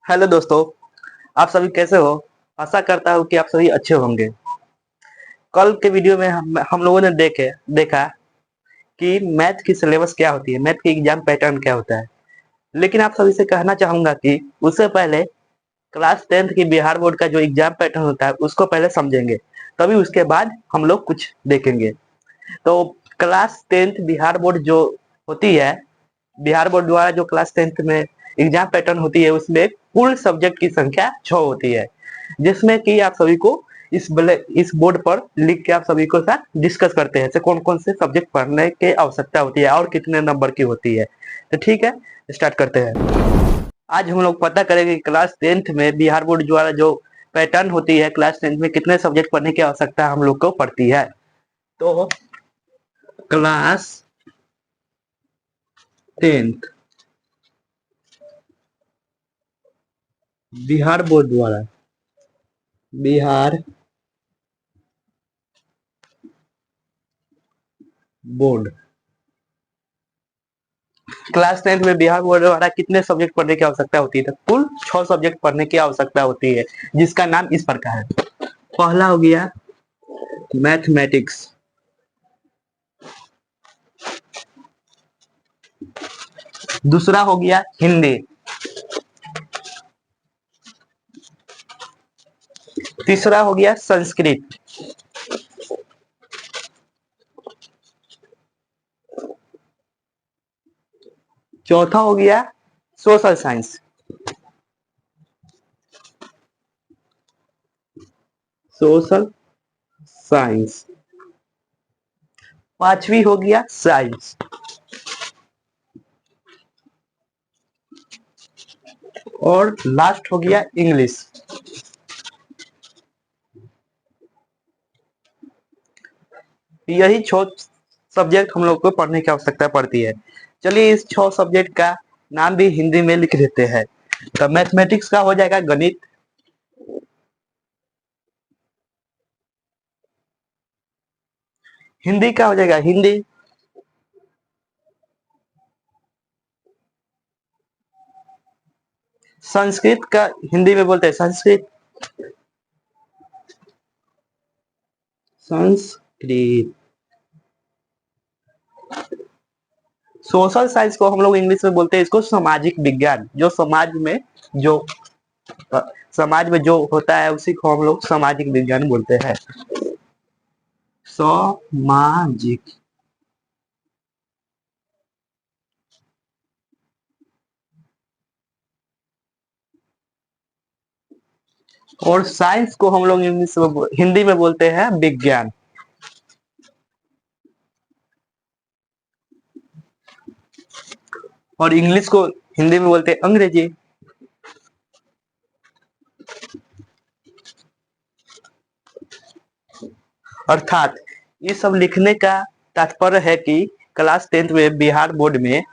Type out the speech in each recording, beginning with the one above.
Hello दोस्तों, आप सभी कैसे हो? आशा करता हूँ कि आप सभी अच्छे होंगे। कल के वीडियो में हम लोगों ने देखा कि मैथ की सिलेबस क्या होती है, मैथ की एग्जाम पैटर्न क्या होता है। लेकिन आप सभी से कहना चाहूंगा कि उससे पहले क्लास 10th की बिहार बोर्ड का जो एग्जाम पैटर्न होता है उसको पहले समझेंगे, तभी उसके बाद हम लोग कुछ देखेंगे। तो क्लास 10th बिहार बोर्ड जो होती है, बिहार बोर्ड द्वारा जो क्लास 10th में एग्जाम पैटर्न होती है उसमें कुल सब्जेक्ट की संख्या 6 होती है, जिसमें कि आप सभी को इस बोर्ड पर लिख के आप सभी को साथ डिस्कस करते हैं कौन कौन से सब्जेक्ट पढ़ने की आवश्यकता होती है और कितने नंबर की होती है। तो ठीक है, स्टार्ट करते हैं। आज हम लोग पता करेंगे कि क्लास 10th में बिहार बोर्ड द्वारा जो पैटर्न होती है, क्लास 10th में कितने सब्जेक्ट पढ़ने की आवश्यकता हम लोग को पड़ती है। तो क्लास 10th बिहार बोर्ड द्वारा बिहार बोर्ड क्लास 10th में बिहार बोर्ड द्वारा कितने सब्जेक्ट पढ़ने की आवश्यकता होती है? तो कुल 6 सब्जेक्ट पढ़ने की आवश्यकता होती है, जिसका नाम इस प्रकार है। पहला हो गया मैथमेटिक्स, दूसरा हो गया हिंदी, तीसरा हो गया संस्कृत, चौथा हो गया सोशल साइंस, सोशल साइंस, पांचवी हो गया साइंस, और लास्ट हो गया इंग्लिश। यही 6 सब्जेक्ट हम लोग को पढ़ने की आवश्यकता पड़ती है। चलिए इस 6 सब्जेक्ट का नाम भी हिंदी में लिख देते हैं। तो मैथमेटिक्स का हो जाएगा गणित, हिंदी का हो जाएगा हिंदी, संस्कृत का हिंदी में बोलते हैं संस्कृत, संस्कृत, सोशल साइंस को हम लोग इंग्लिश में बोलते हैं इसको सामाजिक विज्ञान, जो जो अ, समाज में जो होता है उसी को हम लोग सामाजिक विज्ञान बोलते हैं। सामाजिक, और साइंस को हम लोग इंग्लिश में हिंदी में बोलते हैं विज्ञान। और इंग्लिश को हिंदी में बोलते हैं अंग्रेजी। अर्थात ये सब लिखने का तात्पर्य है कि क्लास 10th में बिहार बोर्ड में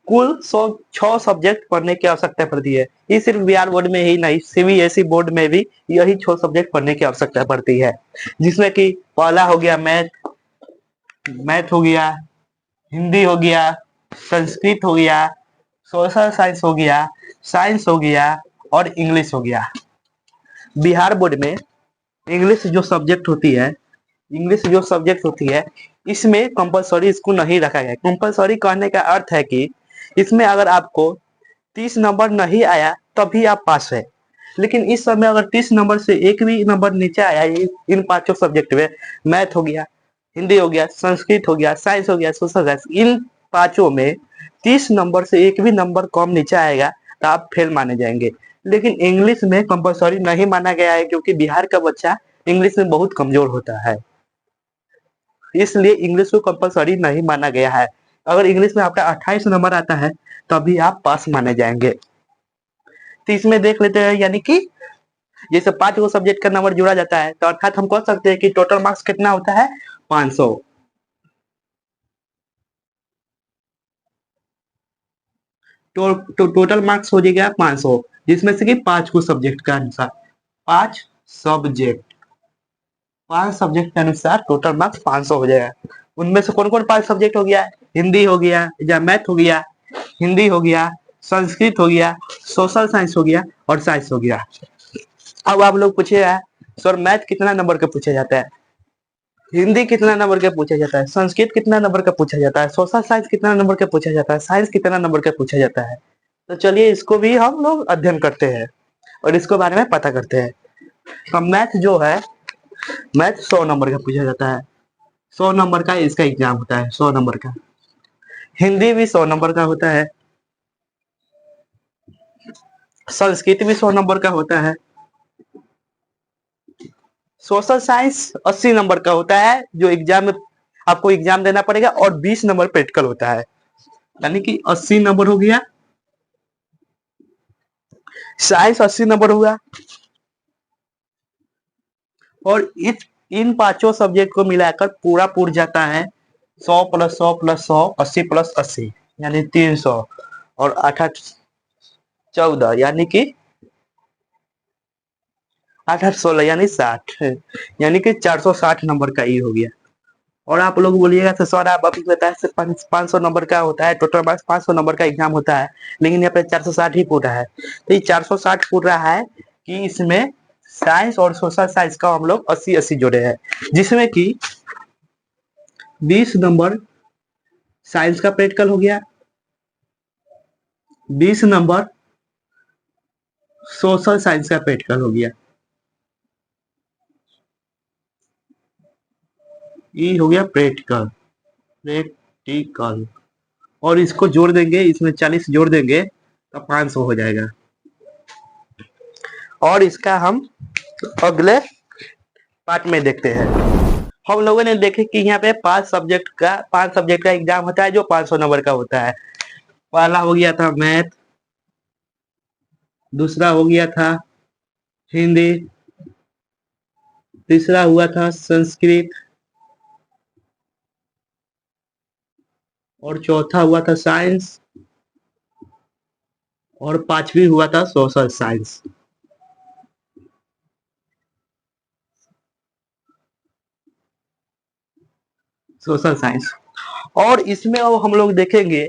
कुल 6 सब्जेक्ट पढ़ने की आवश्यकता पड़ती है। ये सिर्फ बिहार बोर्ड में ही नहीं, सीबीएसई बोर्ड में भी यही 6 सब्जेक्ट पढ़ने की आवश्यकता पड़ती है, जिसमें कि पहला हो गया मैथ, मैथ हो गया, हिंदी हो गया, संस्कृत हो गया, सोशल साइंस हो गया, साइंस हो गया और इंग्लिश हो गया। बिहार बोर्ड में इंग्लिश जो सब्जेक्ट होती है, इंग्लिश जो सब्जेक्ट होती है इसमें कंपलसरी इसको नहीं रखा गया। कंपलसरी कहने का अर्थ है कि इसमें अगर आपको 30 नंबर नहीं आया तभी आप पास है। लेकिन इस समय अगर 30 नंबर से एक भी नंबर नीचे आया इन पांचों सब्जेक्ट में, मैथ हो गया, हिंदी हो गया, संस्कृत हो गया, साइंस हो गया, सोशल साइंस, इन पांचों में 30 नंबर से एक भी नंबर कम नीचे आएगा तो आप फेल माने जाएंगे। लेकिन इंग्लिश में कंपलसरी नहीं माना गया है, क्योंकि बिहार का बच्चा इंग्लिश में बहुत कमजोर होता है, इसलिए इंग्लिश को कंपलसरी नहीं माना गया है। अगर इंग्लिश में आपका 28 नंबर आता है तभी आप पास माने जाएंगे। तो इसमें देख लेते हैं, यानी कि जैसे 5 गो सब्जेक्ट का नंबर जोड़ा जाता है तो अर्थात हम कह सकते हैं कि टोटल मार्क्स कितना होता है, 500। टोटल मार्क्स हो जाएगा 500, जिसमें से कि 5 को सब्जेक्ट का अनुसार, 5 सब्जेक्ट, 5 सब्जेक्ट के अनुसार टोटल मार्क्स 500 हो जाएगा। उनमें से कौन कौन 5 सब्जेक्ट हो गया? हिंदी हो गया या मैथ हो गया, हिंदी हो गया, संस्कृत हो गया, सोशल साइंस हो गया और साइंस हो गया। अब आप लोग पूछिएगा सर मैथ कितना नंबर का पूछा जाता है, हिंदी कितना नंबर का पूछा जाता है, संस्कृत कितना नंबर का पूछा जाता है, सोशल साइंस कितना नंबर का पूछा जाता है, साइंस कितना नंबर का पूछा जाता है। तो चलिए इसको भी हम लोग अध्ययन करते हैं और इसके बारे में पता करते हैं। तो मैथ जो है, मैथ 100 नंबर का पूछा जाता है, 100 नंबर का इसका एग्जाम होता है, 100 नंबर का। हिंदी भी 100 नंबर का होता है, संस्कृत भी 100 नंबर का होता है, सोशल साइंस 80 नंबर का होता है जो एग्जाम में आपको एग्जाम देना पड़ेगा, और 20 नंबर प्रैक्टिकल होता है, यानी कि 80 नंबर हो गया। साइंस 80 नंबर हुआ, और इन पांचों सब्जेक्ट को मिलाकर पूरा पूर जाता है 100 प्लस 100 प्लस 100, 80 प्लस 80 यानी 300, और 8 8 14 यानी कि 8 8 16 यानी 60, यानी कि 460 नंबर का ये हो गया। और आप लोग बोलिएगा तो सर आप अभी बताए 500 नंबर का होता है, टोटल मार्क्स 500 नंबर का एग्जाम होता है, लेकिन यहाँ पे 460 ही पूरा है। तो ये 460 पूरा है कि इसमें साइंस और सोशल साइंस का हम लोग 80 80 जोड़े हैं, जिसमें कि 20 नंबर साइंस का प्रैक्टिकल हो गया, 20 नंबर सोशल साइंस का प्रैक्टिकल हो गया। ये हो गया प्रैक्टिकल, प्रैक्टिकल, और इसको जोड़ देंगे, इसमें 40 जोड़ देंगे तो 500 हो जाएगा। और इसका हम अगले पार्ट में देखते हैं। हम लोगों ने देखे कि यहाँ पे 5 सब्जेक्ट का एग्जाम होता है जो 500 नंबर का होता है। पहला हो गया था मैथ, दूसरा हो गया था हिंदी, तीसरा हुआ था संस्कृत, और चौथा हुआ था साइंस, और पांचवी हुआ था सोशल साइंस। सोशल साइंस, और इसमें अब हम लोग देखेंगे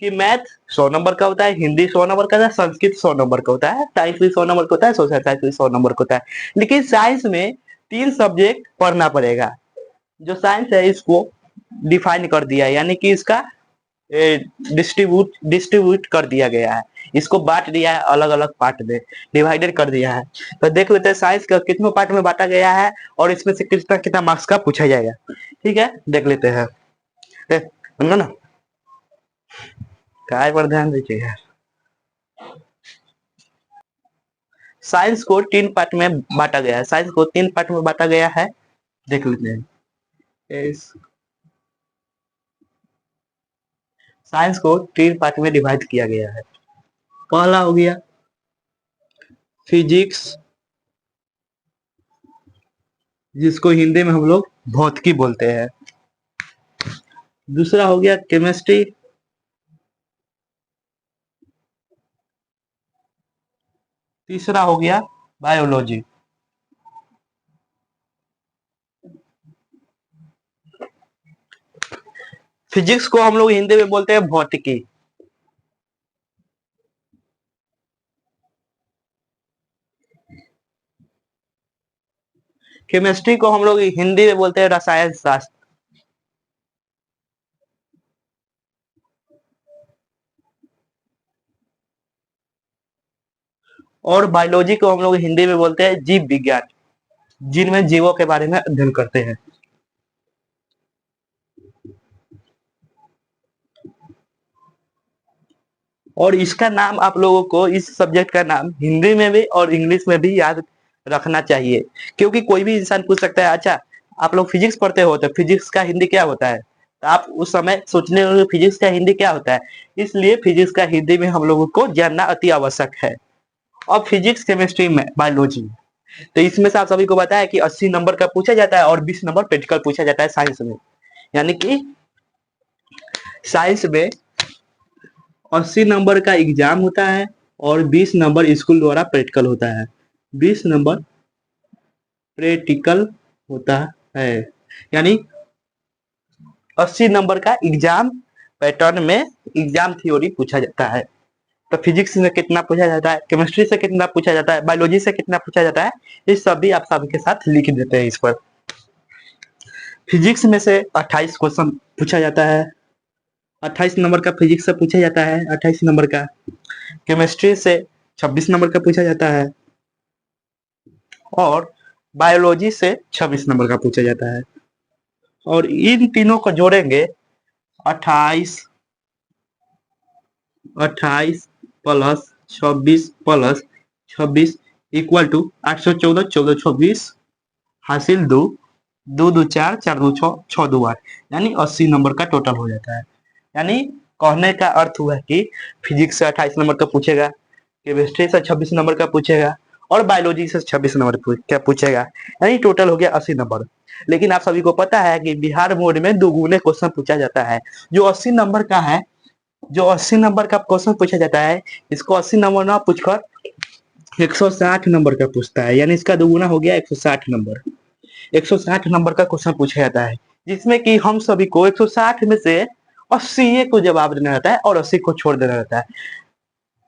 कि मैथ 100 नंबर का होता है, हिंदी 100 नंबर का होता है, संस्कृत 100 नंबर का होता है, साइंस भी 100 नंबर का होता है, सोशल साइंस भी 100 नंबर का होता है। लेकिन साइंस में 3 सब्जेक्ट पढ़ना पड़ेगा। जो साइंस है इसको डिफाइन कर दिया है, यानी कि इसका डिस्ट्रीब्यूट कर दिया गया है, इसको बांट दिया है अलग अलग पार्ट में, डिवाइडेड कर दिया है। तो देख लेते हैं साइंस का कितनों पार्ट में बांटा गया है और इसमें से कितना कितना मार्क्स का पूछा जाएगा। ठीक है, देख लेते हैं। समझो ना, काय पर ध्यान दीजिएगा। साइंस को 3 पार्ट में बांटा गया है, साइंस को 3 पार्ट में बांटा गया है, देख लेते हैं। साइंस को 3 पार्ट में डिवाइड किया गया है। पहला हो गया फिजिक्स, जिसको हिंदी में हम लोग भौतिकी बोलते हैं। दूसरा हो गया केमिस्ट्री, तीसरा हो गया बायोलॉजी। फिजिक्स को हम लोग हिंदी में बोलते हैं भौतिकी, केमिस्ट्री को हम लोग हिंदी में बोलते हैं रसायन शास्त्र, और बायोलॉजी को हम लोग हिंदी में बोलते हैं जीव विज्ञान, जिनमें जीवों के बारे में अध्ययन करते हैं। और इसका नाम आप लोगों को, इस सब्जेक्ट का नाम हिंदी में भी और इंग्लिश में भी याद रखना चाहिए, क्योंकि कोई भी इंसान पूछ सकता है अच्छा आप लोग फिजिक्स पढ़ते हो तो फिजिक्स का हिंदी क्या होता है, तो आप उस समय सोचने लगे फिजिक्स का हिंदी क्या होता है। इसलिए फिजिक्स का हिंदी में हम लोगों को जानना अति आवश्यक है। और फिजिक्स केमिस्ट्री में बायोलॉजी, तो इसमें से आप सभी को बताया कि 80 नंबर का पूछा जाता है और 20 नंबर प्रैक्टिकल पूछा जाता है साइंस में, यानी कि साइंस में 80 नंबर का एग्जाम होता है और 20 नंबर स्कूल द्वारा प्रैक्टिकल होता है, 20 नंबर प्रैक्टिकल होता है, यानी 80 नंबर का एग्जाम पैटर्न में एग्जाम थ्योरी पूछा जाता है। तो फिजिक्स में कितना पूछा जाता है, केमिस्ट्री से कितना पूछा जाता है, बायोलॉजी से कितना पूछा जाता है, ये सब भी आप सबके साथ लिख देते हैं इस पर। फिजिक्स में से 28 क्वेश्चन पूछा जाता है, 28 नंबर का फिजिक्स से पूछा जाता है, 28 नंबर का। केमिस्ट्री से 26 नंबर का पूछा जाता है और बायोलॉजी से 26 नंबर का पूछा जाता है। और इन तीनों को जोड़ेंगे 28 प्लस 26 प्लस 26 इक्वल टू 814 14 26 हासिल 2 2 2 4 4 2 6 6 2 8 यानी 80 नंबर का टोटल हो जाता है। यानी कहने का अर्थ हुआ कि फिजिक्स से 28 नंबर का पूछेगा, केमिस्ट्री से 26 नंबर का पूछेगा और बायोलॉजी से 26 नंबर का पूछेगा, यानी टोटल हो गया 80 नंबर। लेकिन आप सभी को पता है कि बिहार बोर्ड में दोगुने क्वेश्चन पूछा जाता है। जो 80 नंबर का है, जो 80 नंबर का क्वेश्चन पूछा जाता है, इसको 80 नंबर ना पूछकर 160 नंबर का पूछता है, यानी इसका दोगुना हो गया 160 नंबर। 160 नंबर का क्वेश्चन पूछा जाता है, जिसमें कि हम सभी को 160 में से 80 को जवाब देना रहता है और 80 को छोड़ देना रहता है।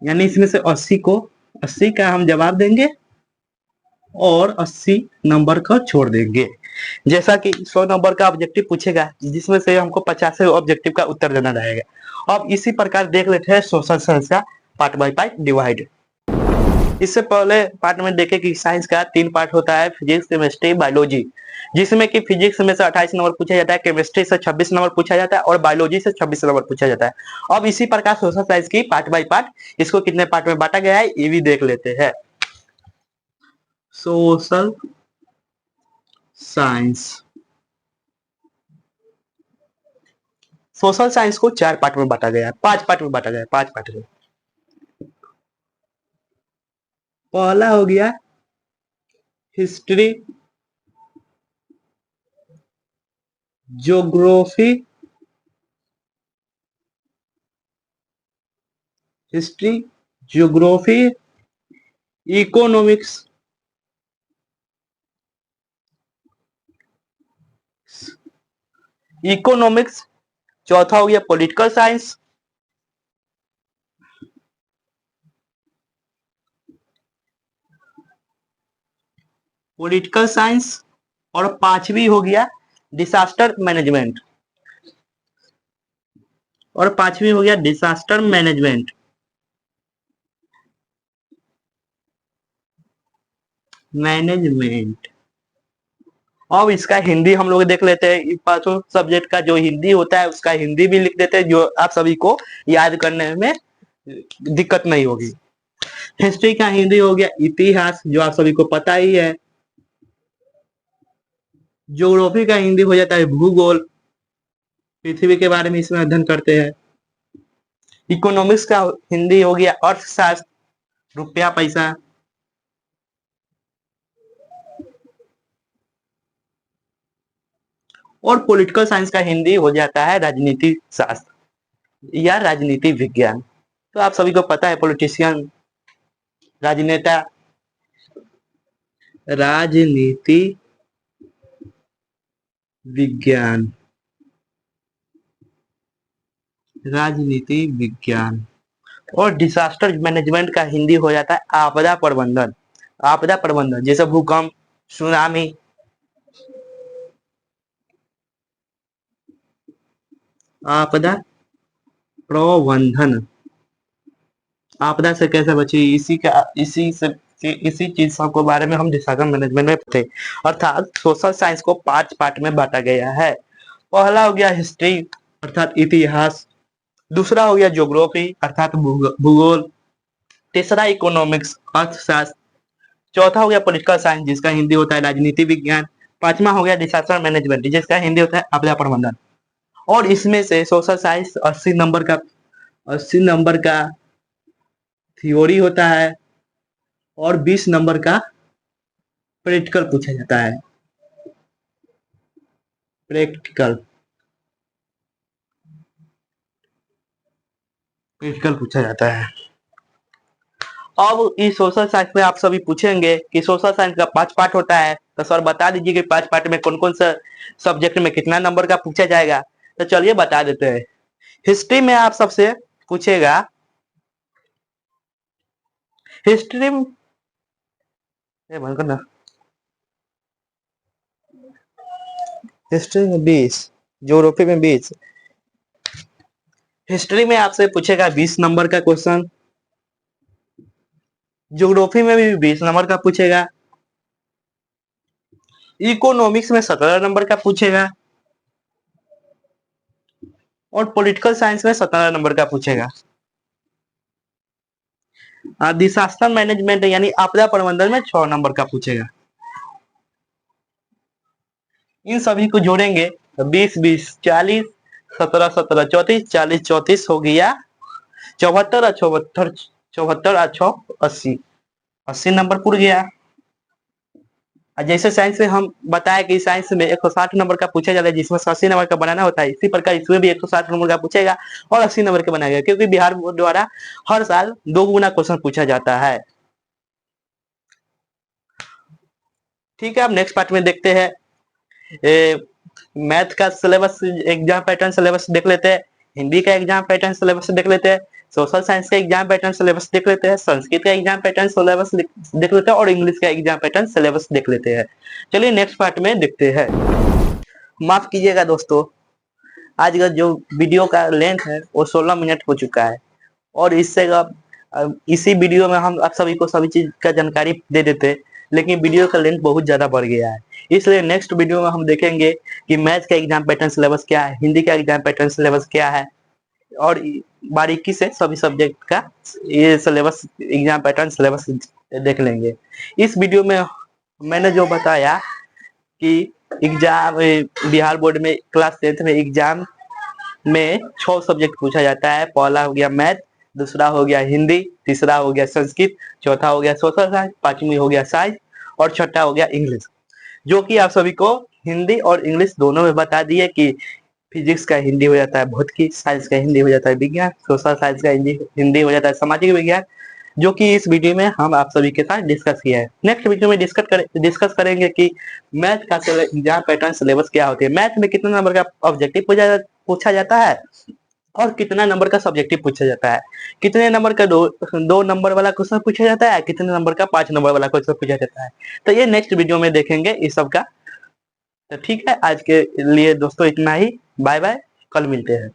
यानी इसमें से 80 का हम जवाब देंगे और 80 नंबर का छोड़ देंगे। जैसा कि 100 नंबर का ऑब्जेक्टिव पूछेगा, जिसमें से हमको 50 ऑब्जेक्टिव का उत्तर देना रहेगा। अब इसी प्रकार देख लेते हैं सोशल साइंस का पार्ट बाय पार्ट डिवाइड। इससे पहले पार्ट में देखे कि साइंस का 3 पार्ट होता है, फिजिक्स, केमिस्ट्री, बायोलॉजी, जिसमें कि फिजिक्स में से 28 नंबर पूछा जाता है, केमिस्ट्री से 26 नंबर पूछा जाता है और बायोलॉजी से 26 नंबर पूछा जाता है। अब इसी प्रकार सोशल साइंस की पार्ट बाय पार्ट, इसको कितने पार्ट में बांटा गया है ये भी देख लेते हैं। सोशल साइंस, सोशल साइंस को 4 पार्ट में बांटा गया है, 5 पार्ट में बांटा गया है, 5 पार्ट में। पहला हो गया history, geography, history, geography, economics, economics. चौथा हो गया पॉलिटिकल साइंस, पॉलिटिकल साइंस। और पांचवी हो गया डिजास्टर मैनेजमेंट, और पांचवी हो गया डिजास्टर मैनेजमेंट। मैनेजमेंट। अब इसका हिंदी हम लोग देख लेते हैं। पांचों सब्जेक्ट का जो हिंदी होता है उसका हिंदी भी लिख देते हैं, जो आप सभी को याद करने में दिक्कत नहीं होगी। हिस्ट्री का हिंदी हो गया इतिहास, जो आप सभी को पता ही है। ज्योग्राफी का हिंदी हो जाता है भूगोल, पृथ्वी के बारे में इसमें अध्ययन करते हैं। इकोनॉमिक्स का हिंदी हो गया अर्थशास्त्र, रुपया पैसा। और पॉलिटिकल साइंस का हिंदी हो जाता है राजनीति शास्त्र या राजनीति विज्ञान। तो आप सभी को पता है पॉलिटिशियन, राजनेता, राजनीति विज्ञान, राजनीति विज्ञान। और डिजास्टर मैनेजमेंट का हिंदी हो जाता है आपदा प्रबंधन। आपदा प्रबंधन जैसे भूकंप, सुनामी। आपदा प्रबंधन, आपदा से कैसे बचे, इसी चीज सब के बारे में हम डिजास्टर मैनेजमेंट में थे। अर्थात सोशल साइंस को 5 पार्ट में बांटा गया है। पहला हो गया हिस्ट्री अर्थात इतिहास, दूसरा हो गया ज्योग्राफी अर्थात भूगोल, तीसरा इकोनॉमिक्स अर्थशास्त्र, चौथा हो गया पॉलिटिकल साइंस जिसका हिंदी होता है राजनीति विज्ञान, पांचवा हो गया डिजास्टर मैनेजमेंट जिसका हिंदी होता है आपदा प्रबंधन। और इसमें से सोशल साइंस 80 नंबर का थ्योरी होता है और 20 नंबर का प्रैक्टिकल पूछा जाता है। प्रैक्टिकल प्रैक्टिकल पूछा जाता है। अब इस सोशल साइंस में आप सभी पूछेंगे कि सोशल साइंस का 5 पार्ट होता है, तो सर बता दीजिए कि 5 पार्ट में कौन कौन सा सब्जेक्ट में कितना नंबर का पूछा जाएगा। तो चलिए बता देते हैं। हिस्ट्री में आप सबसे पूछेगा हिस्ट्री में बंद करना, हिस्ट्री में 20, ज्योग्राफी में 20, हिस्ट्री में आपसे पूछेगा 20 नंबर का क्वेश्चन, ज्योग्राफी में भी 20 नंबर का पूछेगा, इकोनॉमिक्स में 17 नंबर का पूछेगा और पॉलिटिकल साइंस में 17 नंबर का पूछेगा। डिजास्टर मैनेजमेंट यानी आपदा प्रबंधन में 6 नंबर का पूछेगा। इन सभी को जोड़ेंगे तो 20 20 40, 17 17 34, 40 34 हो गया 74 74, 74 80, 80 नंबर पूर गया। जैसे साइंस में हम बताया कि साइंस में 160 नंबर का पूछा जाता है, जिसमें 80 नंबर का बनाना होता है, इसी प्रकार इसमें भी 160 नंबर का पूछेगा और 80 नंबर का बनाएगा, क्योंकि बिहार बोर्ड द्वारा हर साल 2 गुना क्वेश्चन पूछा जाता है। ठीक है, अब नेक्स्ट पार्ट में देखते हैं। मैथ का सिलेबस एग्जाम पैटर्न सिलेबस देख लेते हैं, हिंदी का एग्जाम पैटर्न सिलेबस देख लेते हैं, सोशल साइंस का एग्जाम पैटर्न सिलेबस देख लेते हैं, संस्कृत का एग्जाम पैटर्न सिलेबस देख लेते हैं और इंग्लिश का एग्जाम पैटर्न सिलेबस देख लेते हैं। चलिए नेक्स्ट पार्ट में देखते हैं। माफ कीजिएगा दोस्तों, आज का जो वीडियो का लेंथ है वो 16 मिनट हो चुका है और इससे इसी वीडियो में हम आप सभी को सभी चीज का जानकारी दे देते, लेकिन वीडियो का लेंथ बहुत ज्यादा बढ़ गया है। इसलिए नेक्स्ट वीडियो में हम देखेंगे कि मैथ का एग्जाम पैटर्न सिलेबस क्या है, हिंदी का एग्जाम पैटर्न सिलेबस क्या है और बारीकी से सभी सब्जेक्ट का ये सिलेबस एग्जाम पैटर्न सिलेबस देख लेंगे। इस वीडियो में मैंने जो बताया कि एग्जाम बिहार बोर्ड में क्लास 10th में एग्जाम में 6 सब्जेक्ट पूछा जाता है। पहला हो गया मैथ, दूसरा हो गया हिंदी, तीसरा हो गया संस्कृत, चौथा हो गया सोशल साइंस, पांचवी हो गया साइंस और छठा हो गया इंग्लिश, जो कि आप सभी को हिंदी और इंग्लिश दोनों में बता दिए कि फिजिक्स का हिंदी हो जाता है भौतिकी, साइंस का हिंदी हो जाता है विज्ञान, सोशल साइंस का हिंदी हो जाता है सामाजिक विज्ञान, जो कि इस वीडियो में हम आप सभी के साथ डिस्कस किया है। नेक्स्ट वीडियो में डिस्कस करेंगे कि मैथ का एग्जाम पैटर्न सिलेबस क्या होती है, मैथ में कितना नंबर का ऑब्जेक्टिव पूछा जाता है और कितना नंबर का सब्जेक्टिव पूछा जाता है, कितने नंबर का दो नंबर वाला क्वेश्चन पूछा जाता है, कितने नंबर का 5 नंबर वाला क्वेश्चन पूछा जाता है। तो ये नेक्स्ट वीडियो में देखेंगे इस सब का। तो ठीक है, आज के लिए दोस्तों इतना ही, बाय बाय, कल मिलते हैं।